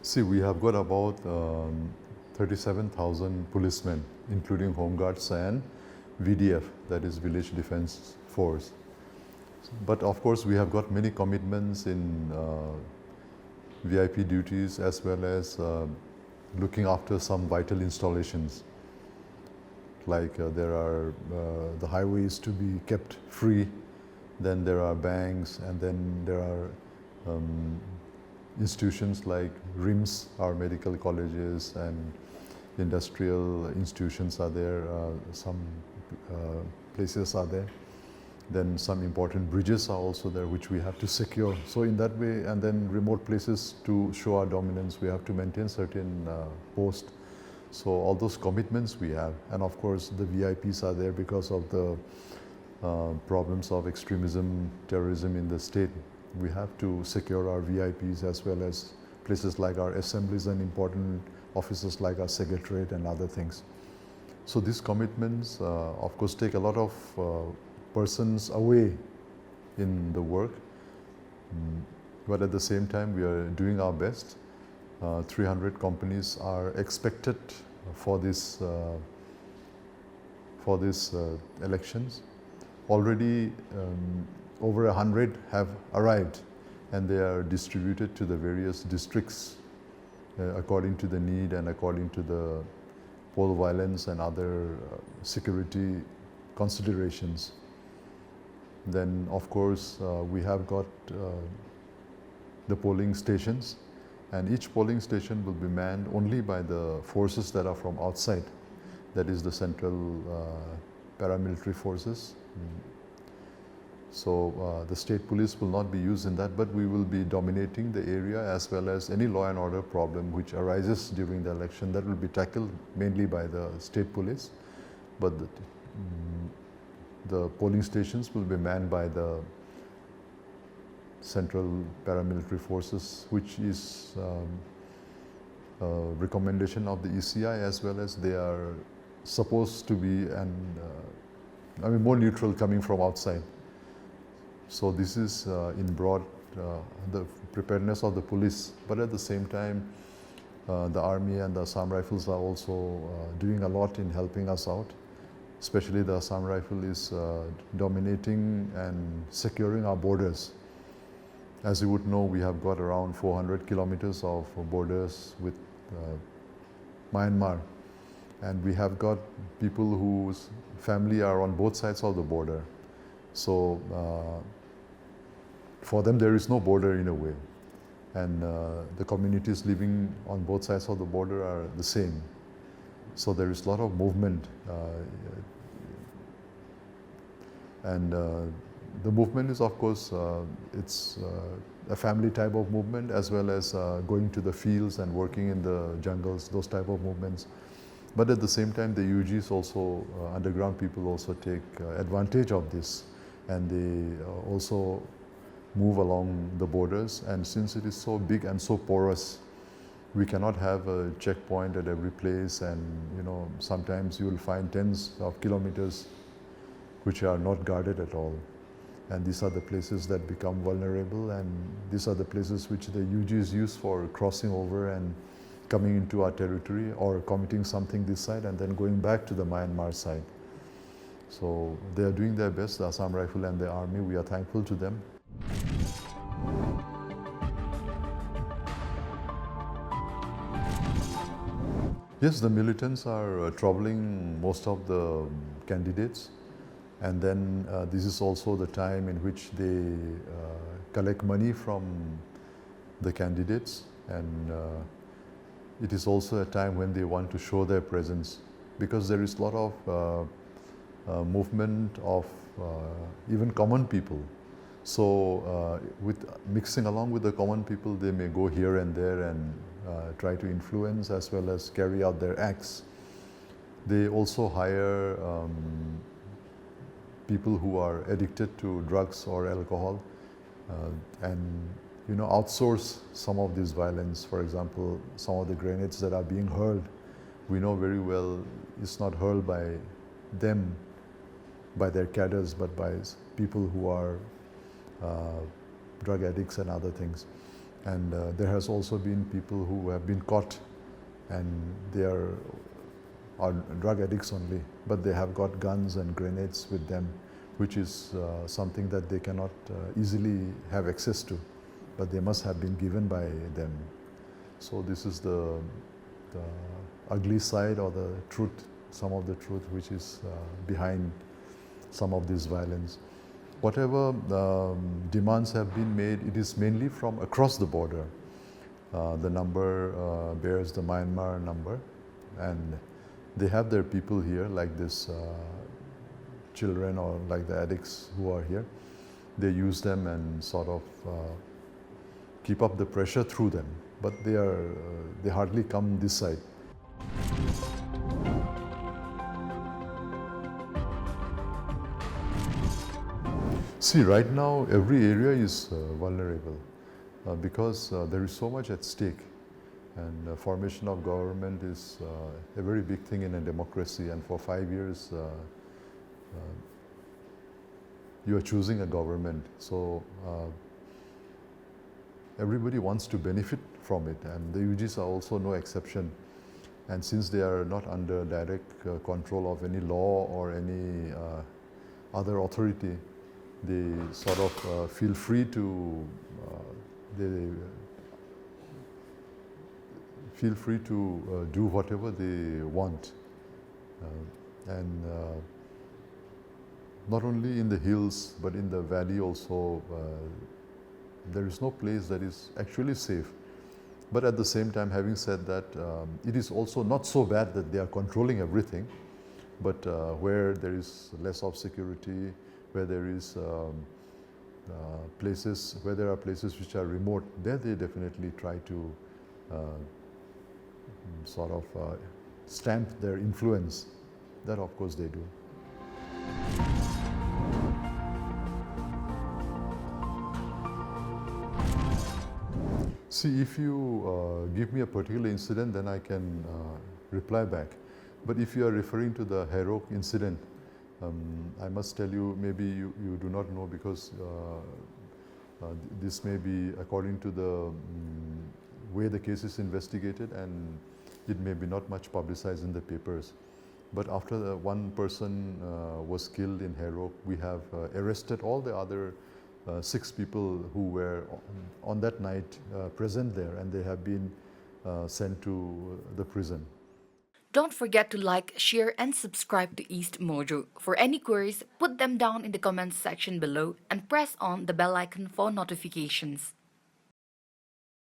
See, we have got about 37,000 policemen, including Home Guards and VDF, that is Village Defense Force. But of course, we have got many commitments in VIP duties as well as looking after some vital installations. Like there are the highways to be kept free, then there are banks, and then there are institutions like RIMS, our medical colleges, and industrial institutions are there, some places are there. Then some important bridges are also there which we have to secure. So in that way, and then remote places to show our dominance, we have to maintain certain posts. So all those commitments we have, and of course the VIPs are there because of the problems of extremism, terrorism in the state. We have to secure our VIPs as well as places like our assemblies and important offices like our secretariat and other things. So these commitments of course take a lot of persons away in the work, but at the same time we are doing our best. 300 companies are expected for this elections. Already over 100 have arrived, and they are distributed to the various districts according to the need and according to the poll violence and other security considerations. Then of course we have got the polling stations, and each polling station will be manned only by the forces that are from outside, that is the central paramilitary forces. So the state police will not be used in that, but we will be dominating the area, as well as any law and order problem which arises during the election, that will be tackled mainly by the state police. But the polling stations will be manned by the central paramilitary forces, which is a recommendation of the ECI, as well as they are supposed to be more neutral coming from outside. So this is in broad the preparedness of the police, but at the same time the army and the Assam Rifles are also doing a lot in helping us out. Especially the Assam Rifle is dominating and securing our borders. As you would know, we have got around 400 kilometers of borders with Myanmar, and we have got people whose family are on both sides of the border. So for them there is no border in a way, and the communities living on both sides of the border are the same. So there is a lot of movement, and the movement is of course it's a family type of movement, as well as going to the fields and working in the jungles, those type of movements. But at the same time the UGs also, underground people also take advantage of this, and they also move along the borders. And since it is so big and so porous, we cannot have a checkpoint at every place, and sometimes you will find tens of kilometers which are not guarded at all. And these are the places that become vulnerable, and these are the places which the UGs use for crossing over and coming into our territory, or committing something this side and then going back to the Myanmar side. So they are doing their best, the Assam Rifle and the army. We are thankful to them. Yes, the militants are troubling most of the candidates, and then this is also the time in which they collect money from the candidates, and it is also a time when they want to show their presence, because there is a lot of movement of even common people. So with mixing along with the common people, they may go here and there and try to influence as well as carry out their acts. They also hire people who are addicted to drugs or alcohol, and outsource some of this violence. For example, some of the grenades that are being hurled, we know very well it's not hurled by them, by their cadres, but by people who are drug addicts and other things. And there has also been people who have been caught and they are drug addicts only, but they have got guns and grenades with them, which is something that they cannot easily have access to, but they must have been given by them. So this is the ugly side or the truth, some of the truth which is behind some of this violence. Whatever demands have been made, it is mainly from across the border. The number bears the Myanmar number, and they have their people here, like this children or like the addicts who are here. They use them and sort of keep up the pressure through them, but they hardly come this side. See, right now every area is vulnerable because there is so much at stake, and formation of government is a very big thing in a democracy, and for 5 years you are choosing a government, so everybody wants to benefit from it, and the UGs are also no exception. And since they are not under direct control of any law or any other authority, they sort of feel free to do whatever they want, and not only in the hills but in the valley also. There is no place that is actually safe. But at the same time, having said that, it is also not so bad that they are controlling everything, but where there is less of security, where there is places, where there are places which are remote, there they definitely try to sort of stamp their influence. That of course they do. See, if you give me a particular incident, then I can reply back. But if you are referring to the Herok incident, I must tell you, maybe you do not know, because this may be according to the way the case is investigated, and it may be not much publicized in the papers. But after one person was killed in Herok, we have arrested all the other 6 people who were on that night present there, and they have been sent to the prison. Don't forget to like, share, and subscribe to EastMojo. For any queries, put them down in the comments section below and press on the bell icon for notifications.